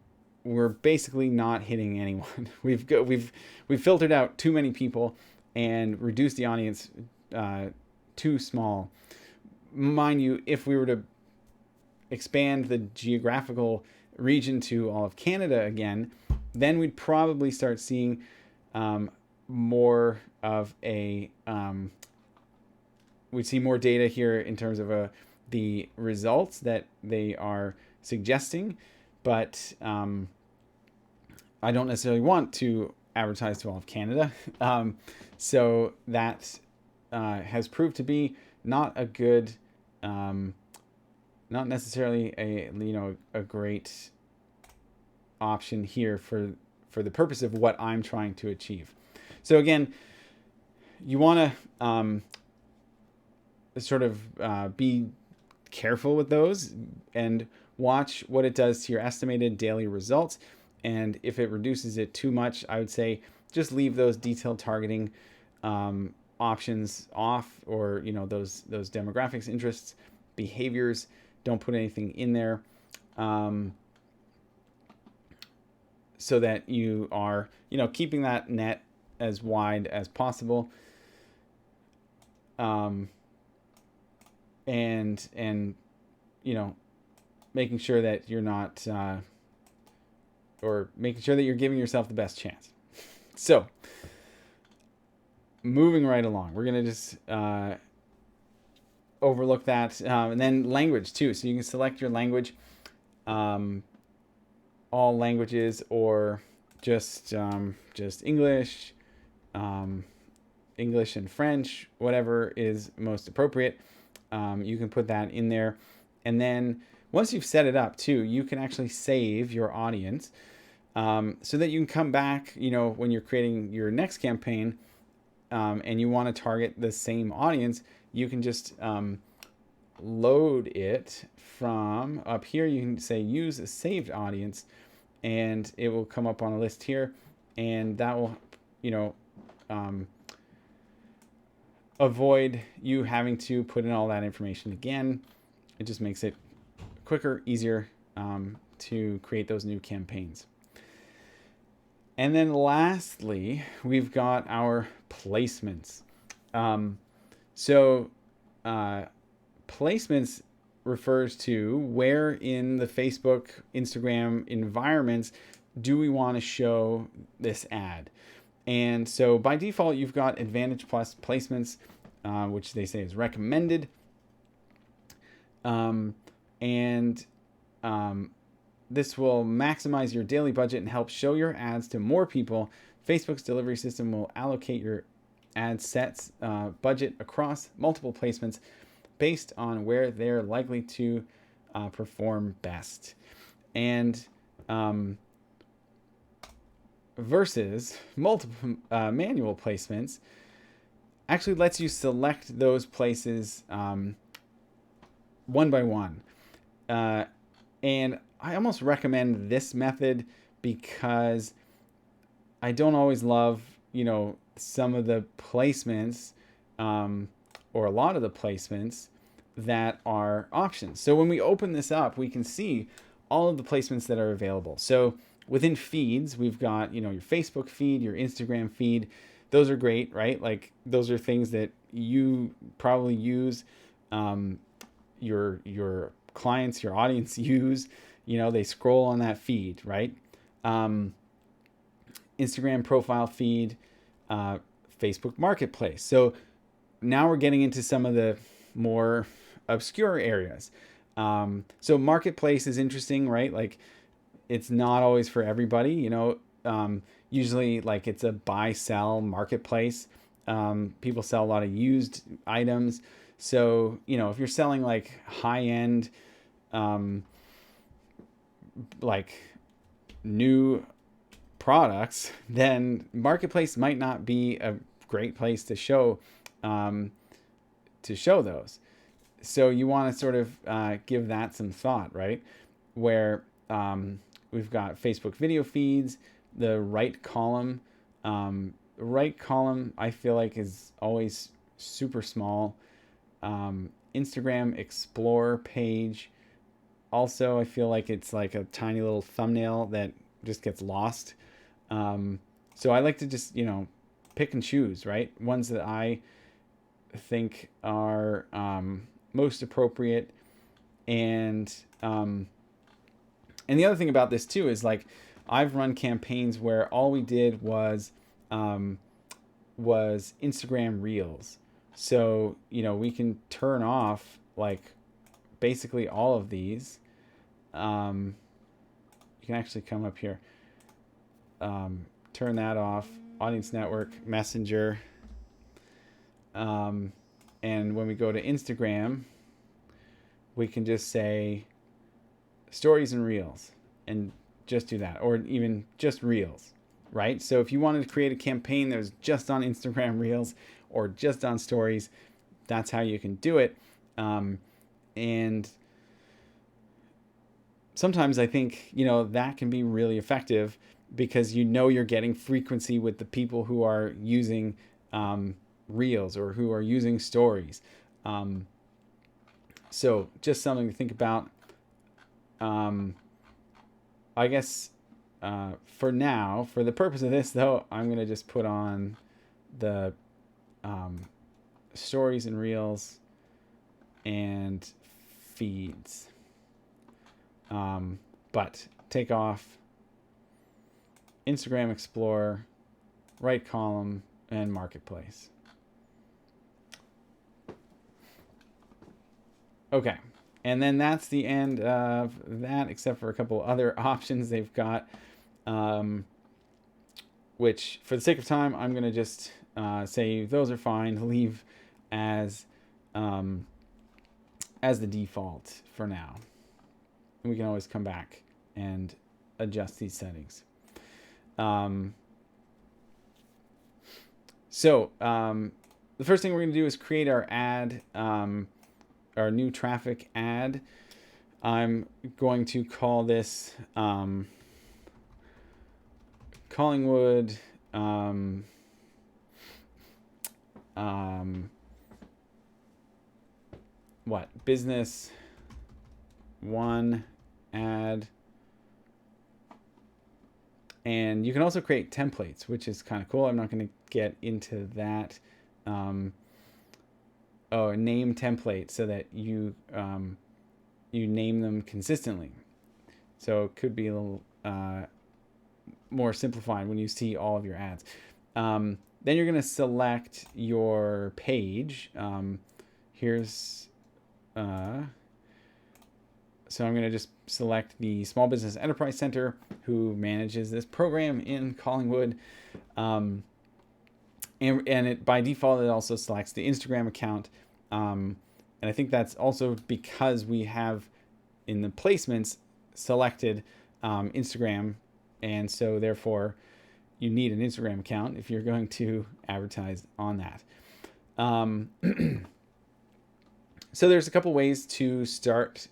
we're basically not hitting anyone. We've filtered out too many people and reduced the audience too small. Mind you, if we were to expand the geographical region to all of Canada again, then we'd probably start seeing more of a we'd see more data here in terms of the results that they are suggesting. But I don't necessarily want to advertise to all of Canada. So that has proved to be not a good, not necessarily a great option here for the purpose of what I'm trying to achieve. So again, you want to sort of be careful with those and watch what it does to your estimated daily results. And if it reduces it too much, I would say just leave those detailed targeting options off, or those demographics, interests, behaviors. Don't put anything in there, so that you are keeping that net as wide as possible. And making sure that you're not, or making sure that you're giving yourself the best chance. So, moving right along, we're going to just overlook that. And then language too. So you can select your language, all languages, or just English, English and French, whatever is most appropriate. You can put that in there. And then once you've set it up too, you can actually save your audience, so that you can come back, when you're creating your next campaign, and you want to target the same audience, you can just load it from up here. You can say use a saved audience, and it will come up on a list here, and that will, avoid you having to put in all that information again. It just makes it quicker, easier to create those new campaigns. And then lastly, we've got our placements. So placements refers to where in the Facebook, Instagram environments do we want to show this ad. And so by default, you've got Advantage Plus placements, which they say is recommended. And this will maximize your daily budget and help show your ads to more people. Facebook's delivery system will allocate your ad sets budget across multiple placements based on where they're likely to perform best. And versus multiple manual placements actually lets you select those places one by one. And I almost recommend this method because I don't always love, some of the placements or a lot of the placements that are options. So when we open this up, we can see all of the placements that are available. So within feeds, we've got, your Facebook feed, your Instagram feed. Those are great, right? Like those are things that you probably use, your clients, your audience use. They scroll on that feed, right? Instagram profile feed, Facebook Marketplace. So now we're getting into some of the more obscure areas. So Marketplace is interesting, right? Like it's not always for everybody, usually like it's a buy sell marketplace. People sell a lot of used items. So, if you're selling like high end, like new products, then Marketplace might not be a great place to show those. So you want to sort of give that some thought, right? Where we've got Facebook video feeds, the right column. Right column, I feel like, is always super small. Instagram Explore page. Also, I feel like it's like a tiny little thumbnail that just gets lost. So I like to just, pick and choose, right? Ones that I think are most appropriate. And the other thing about this too is like I've run campaigns where all we did was Instagram Reels. So, we can turn off like basically all of these. You can actually come up here, turn that off, Audience Network, Messenger. And when we go to Instagram, we can just say stories and reels and just do that, or even just reels, right? So if you wanted to create a campaign that was just on Instagram Reels or just on stories, that's how you can do it. And sometimes I think, that can be really effective because you're getting frequency with the people who are using Reels or who are using stories. So just something to think about. I guess for now, for the purpose of this, though, I'm going to just put on the stories and reels and feeds. But take off Instagram Explorer, right column, and Marketplace. Okay. And then that's the end of that, except for a couple other options they've got, which for the sake of time, I'm going to just say those are fine, leave as the default for now. And we can always come back and adjust these settings. So the first thing we're going to do is create our ad, our new traffic ad. I'm going to call this Collingwood business one ad. And you can also create templates, which is kind of cool. I'm not going to get into that. a name template so that you name them consistently. So it could be a little more simplified when you see all of your ads. Then you're going to select your page. Here's so I'm going to just select the Small Business Enterprise Center, who manages this program in Collingwood. And it, by default, it also selects the Instagram account. And I think that's also because we have in the placements selected Instagram. And so therefore you need an Instagram account if you're going to advertise on that. So there's a couple ways to start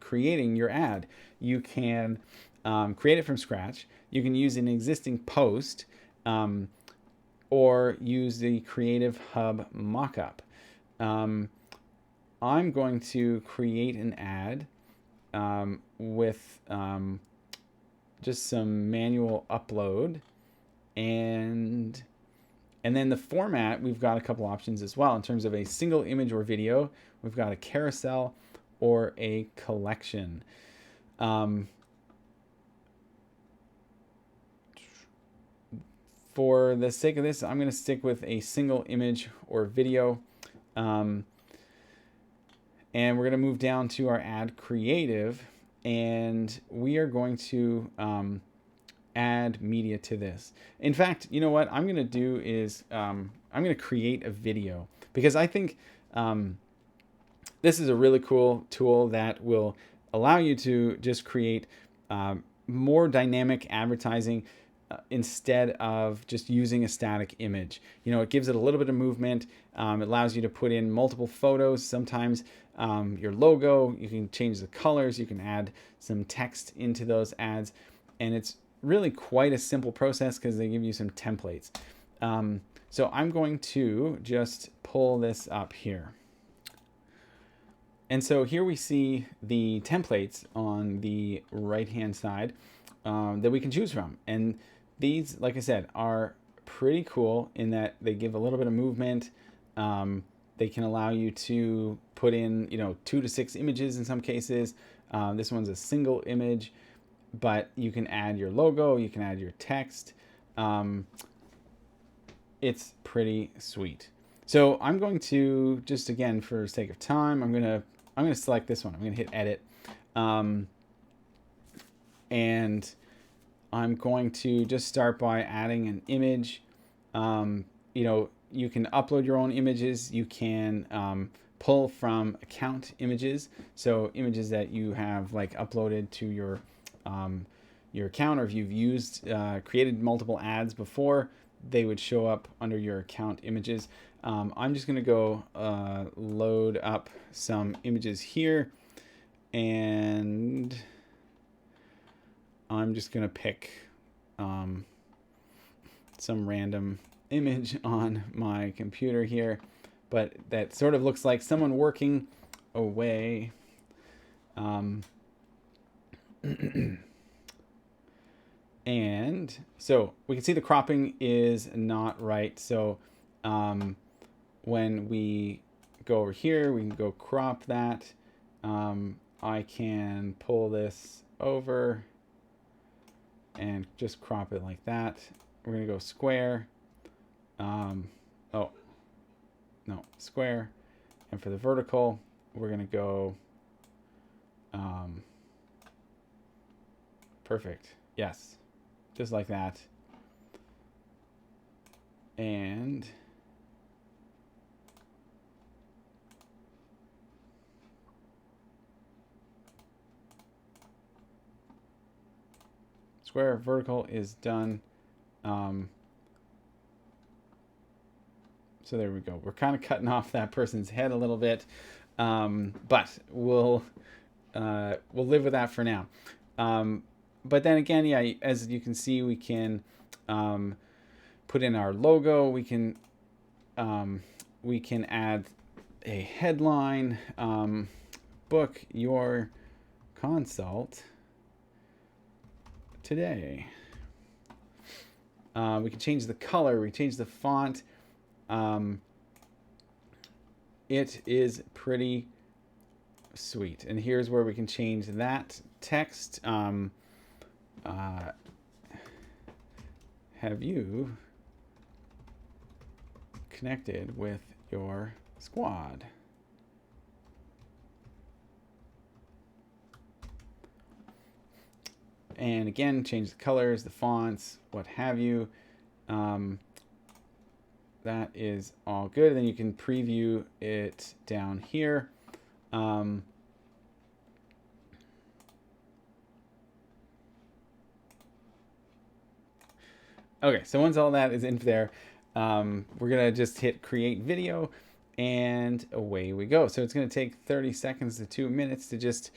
creating your ad. You can create it from scratch. You can use an existing post, or use the Creative Hub mockup. I'm going to create an ad with just some manual upload, and then the format, we've got a couple options as well in terms of a single image or video. We've got a carousel or a collection. For the sake of this, I'm going to stick with a single image or video. And we're going to move down to our ad creative, and we are going to add media to this. In fact, you know what I'm going to do is I'm going to create a video, because I think this is a really cool tool that will allow you to just create more dynamic advertising instead of just using a static image. You know, it gives it a little bit of movement. It allows you to put in multiple photos. Sometimes your logo, you can change the colors, you can add some text into those ads, and it's really quite a simple process because they give you some templates. So I'm going to just pull this up here. And so here we see the templates on the right-hand side that we can choose from. And these, like I said, are pretty cool in that they give a little bit of movement. They can allow you to put in, 2 to 6 images in some cases. This one's a single image, but you can add your logo, you can add your text. It's pretty sweet. So I'm going to just, again, for sake of time, I'm going to select this one. I'm going to hit edit. And I'm going to just start by adding an image. You can upload your own images. You can pull from account images. So images that you have like uploaded to your account, or if you've used, created multiple ads before, they would show up under your account images. I'm just going to go load up some images here, and I'm just going to pick some random image on my computer here, but that sort of looks like someone working away. And so we can see the cropping is not right. So when we go over here, we can go crop that. I can pull this over and just crop it like that. We're going to go square. Square. And for the vertical, we're going to go perfect. Yes. Just like that. And square, vertical is done. So there we go. We're kind of cutting off that person's head a little bit, but we'll live with that for now. But then again, yeah, as you can see, we can put in our logo. We can add a headline, book your consult today. We can change the color. We can change the font. it is pretty sweet. And here's where we can change that text. Have you connected with your squad? And again, change the colors, the fonts, what have you. That is all good. And then you can preview it down here. Okay, so once all that is in there, we're gonna just hit create video and away we go. So it's gonna take 30 seconds to 2 minutes to just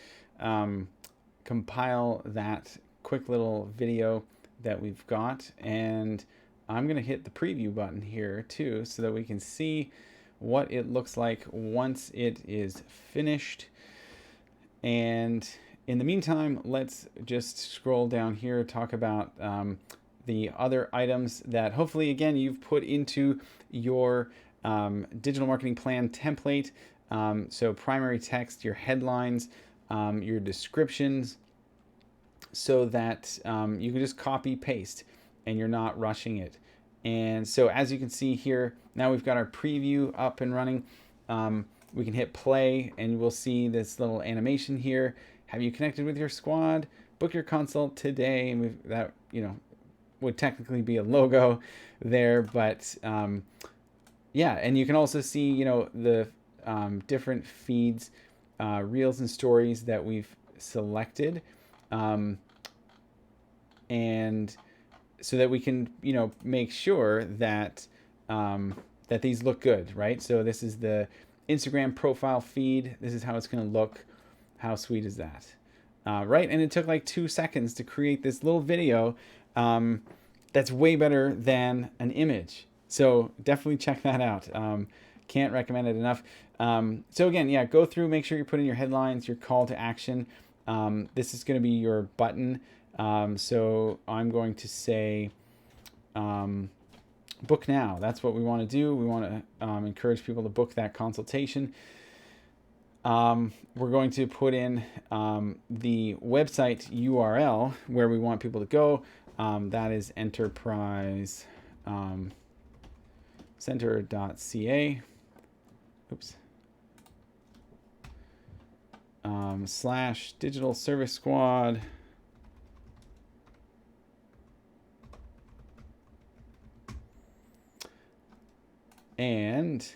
compile that quick little video that we've got. And I'm gonna hit the preview button here too, so that we can see what it looks like once it is finished. And in the meantime, let's just scroll down here, talk about the other items that hopefully, again, you've put into your digital marketing plan template. So primary text, your headlines, your descriptions, so that you can just copy paste and you're not rushing it. And so as you can see here, now we've got our preview up and running. We can hit play and we'll see this little animation here. Have you connected with your squad? Book your consult today. And that, would technically be a logo there, but yeah. And you can also see, the different feeds, reels and stories that we've selected. And so that we can, make sure that that these look good, right? So this is the Instagram profile feed. This is how it's going to look. How sweet is that? Right? And it took like 2 seconds to create this little video that's way better than an image. So definitely check that out. Can't recommend it enough. So again, yeah, go through, make sure you put in your headlines, your call to action. This is going to be your button. So I'm going to say book now. That's what we want to do. We want to encourage people to book that consultation. We're going to put in the website URL where we want people to go. That is enterprise center.ca. Oops. / digital service squad. And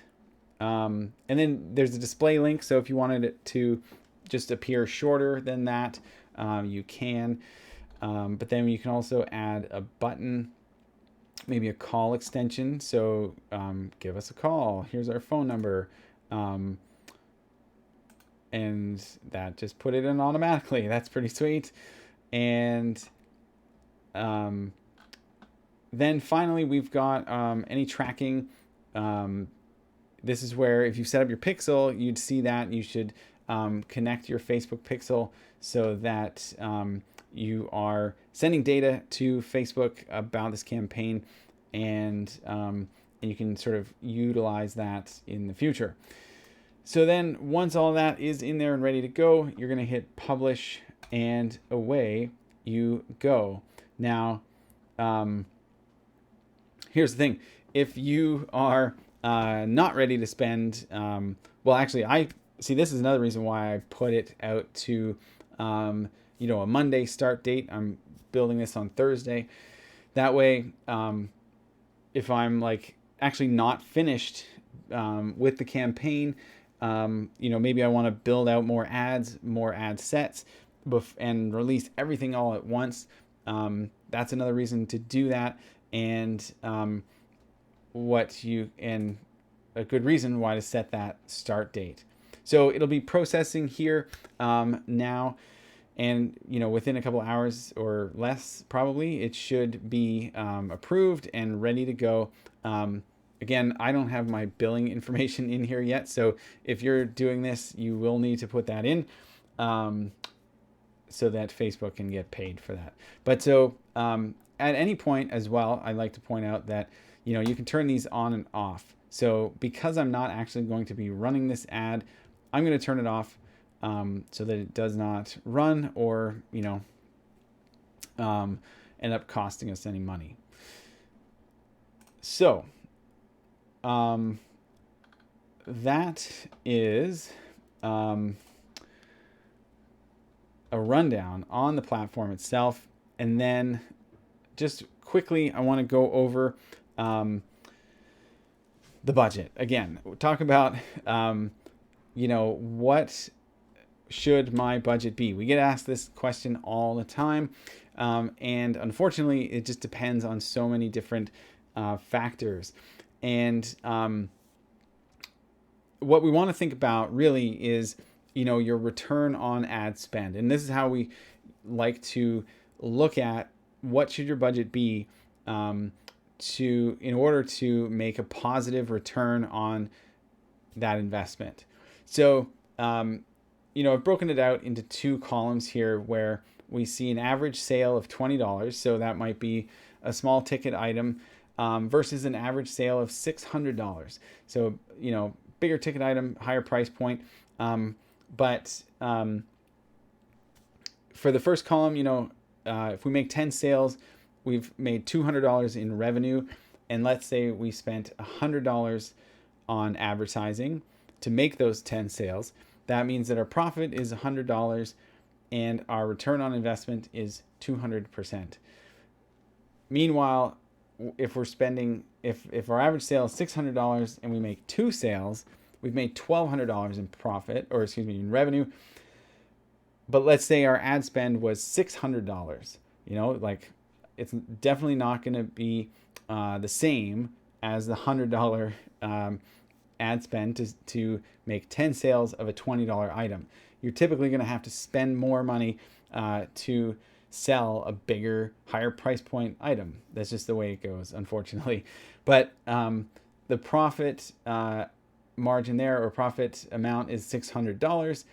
then there's a display link. So if you wanted it to just appear shorter than that, you can. But then you can also add a button, maybe a call extension. So give us a call. Here's our phone number. And that just put it in automatically. That's pretty sweet. And then finally, we've got any tracking. This is where if you set up your pixel, you'd see that you should connect your Facebook pixel so that you are sending data to Facebook about this campaign, and you can sort of utilize that in the future. So then once all that is in there and ready to go, you're going to hit publish and away you go. Now, here's the thing. If you are not ready to spend, well, actually, this is another reason why I put it out to, a Monday start date. I'm building this on Thursday. That way, if I'm like actually not finished with the campaign, maybe I want to build out more ad sets, and release everything all at once. That's another reason to do that. And a good reason why to set that start date. So it'll be processing here now, and within a couple hours or less, probably it should be approved and ready to go. Again, I don't have my billing information in here yet, so if you're doing this, you will need to put that in so that Facebook can get paid for that. But so at any point as well, I'd like to point out that you can turn these on and off. So because I'm not actually going to be running this ad, I'm going to turn it off so that it does not run or, end up costing us any money. So that is a rundown on the platform itself. And then just quickly, I want to go over the budget. Again, talk about, what should my budget be? We get asked this question all the time. And unfortunately, it just depends on so many different factors. And what we want to think about really is, your return on ad spend. And this is how we like to look at what should your budget be in order to make a positive return on that investment. So, I've broken it out into two columns here where we see an average sale of $20. So that might be a small ticket item versus an average sale of $600. So, bigger ticket item, higher price point. But for the first column, if we make 10 sales, we've made $200 in revenue. And let's say we spent $100 on advertising to make those 10 sales. That means that our profit is $100 and our return on investment is 200%. Meanwhile, if our average sale is $600 and we make 2 sales, we've made $1,200 in profit, in revenue. But let's say our ad spend was $600. It's definitely not going to be the same as the $100 ad spend to make 10 sales of a $20 item. You're typically going to have to spend more money to sell a bigger, higher price point item. That's just the way it goes, unfortunately. But the profit margin there, or profit amount, is $600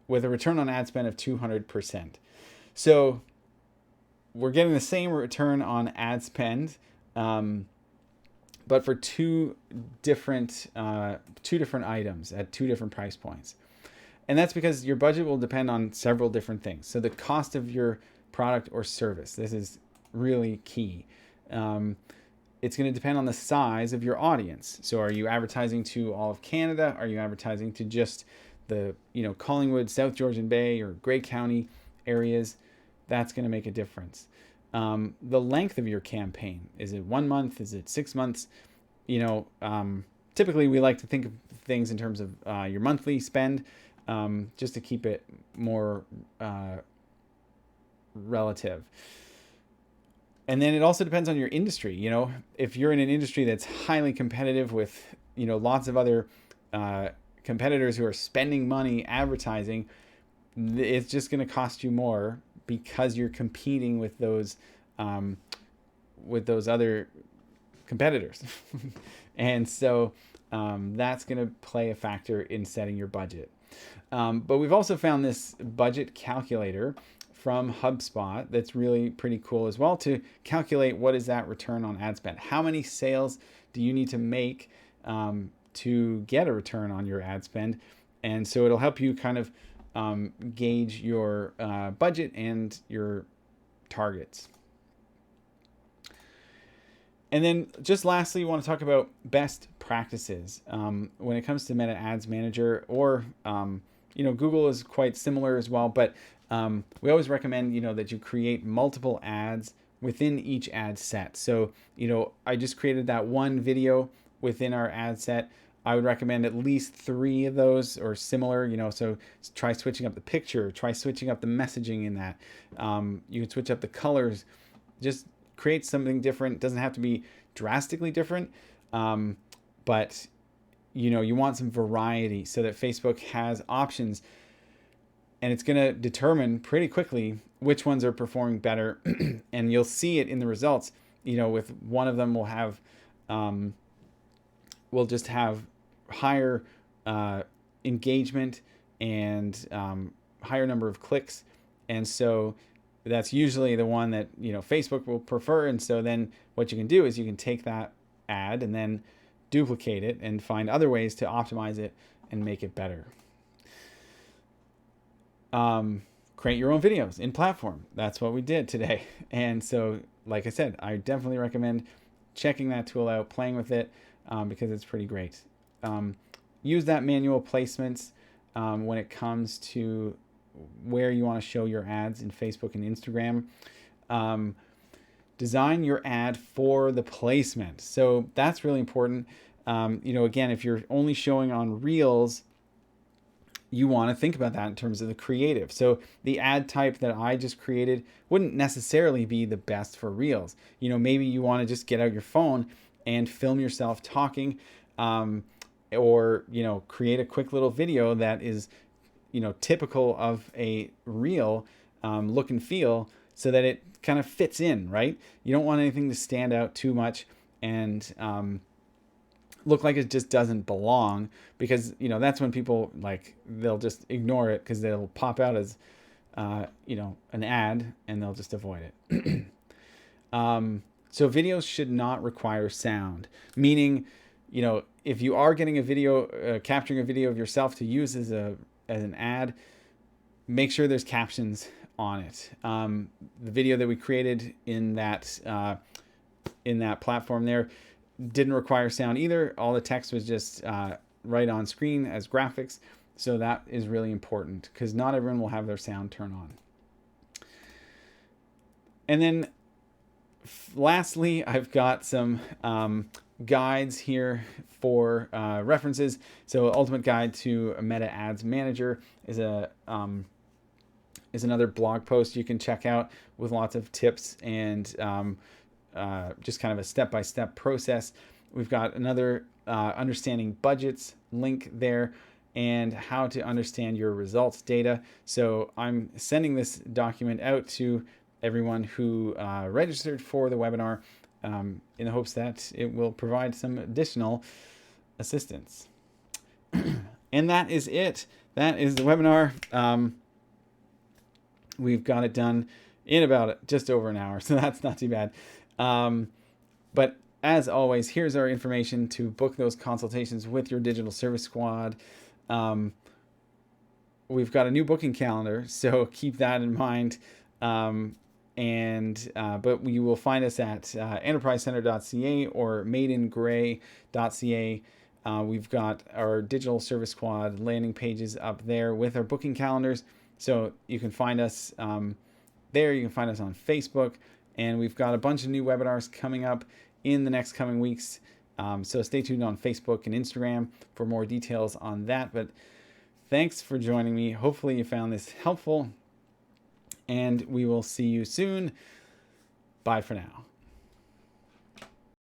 with a return on ad spend of 200%. So we're getting the same return on ad spend, but for two different items at 2 different price points. And that's because your budget will depend on several different things. So the cost of your product or service, this is really key. It's going to depend on the size of your audience. So are you advertising to all of Canada? Are you advertising to just the Collingwood, South Georgian Bay, or Grey County areas? That's going to make a difference. The length of your campaign, is it 1 month? Is it 6 months? Typically we like to think of things in terms of your monthly spend, just to keep it more relative. And then it also depends on your industry. If you're in an industry that's highly competitive with, lots of other competitors who are spending money advertising, it's just going to cost you more because you're competing with those other competitors. And so that's going to play a factor in setting your budget. But we've also found this budget calculator from HubSpot that's really pretty cool as well, to calculate what is that return on ad spend. How many sales do you need to make to get a return on your ad spend? And so it'll help you kind of gauge your budget and your targets. And then just lastly, we want to talk about best practices when it comes to Meta Ads Manager, or Google is quite similar as well, but we always recommend that you create multiple ads within each ad set. So I just created that one video within our ad set. I would recommend at least 3 of those or similar, so try switching up the picture, try switching up the messaging in that. You can switch up the colors, just create something different. It doesn't have to be drastically different, but you want some variety so that Facebook has options, and it's going to determine pretty quickly which ones are performing better. And you'll see it in the results. With one of them, we'll just have higher engagement and higher number of clicks. And so that's usually the one that Facebook will prefer. And so then what you can do is you can take that ad and then duplicate it and find other ways to optimize it and make it better. Create your own videos in platform. That's what we did today. And so, like I said, I definitely recommend checking that tool out, playing with it, because it's pretty great. Use that manual placements when it comes to where you want to show your ads in Facebook and Instagram. Design your ad for the placement. So that's really important. Again, if you're only showing on Reels, you want to think about that in terms of the creative. So the ad type that I just created wouldn't necessarily be the best for Reels. Maybe you want to just get out your phone and film yourself talking, or create a quick little video that is typical of a Reel look and feel, so that it kind of fits in, right? You don't want anything to stand out too much and look like it just doesn't belong, because that's when people they'll just ignore it because they'll pop out as an ad, and they'll just avoid it. So videos should not require sound, meaning if you are getting a video, capturing a video of yourself to use as an ad, make sure there's captions on it. The video that we created in that platform there didn't require sound either. All the text was just right on screen as graphics. So that is really important, because not everyone will have their sound turned on. And then lastly, I've got some guides here for references. So Ultimate Guide to a Meta Ads Manager is another blog post you can check out with lots of tips and just kind of a step-by-step process. We've got another understanding budgets link there, and how to understand your results data. So I'm sending this document out to everyone who registered for the webinar, in the hopes that it will provide some additional assistance. And that is it. That is the webinar. We've got it done in about just over an hour, so that's not too bad. But as always, here's our information to book those consultations with your digital service squad. We've got a new booking calendar, so keep that in mind. But you will find us at enterprisecenter.ca or madeingray.ca. We've got our digital service squad landing pages up there with our booking calendars. So you can find us there. You can find us on Facebook. And we've got a bunch of new webinars coming up in the next coming weeks. So stay tuned on Facebook and Instagram for more details on that. But thanks for joining me. Hopefully you found this helpful. And we will see you soon. Bye for now.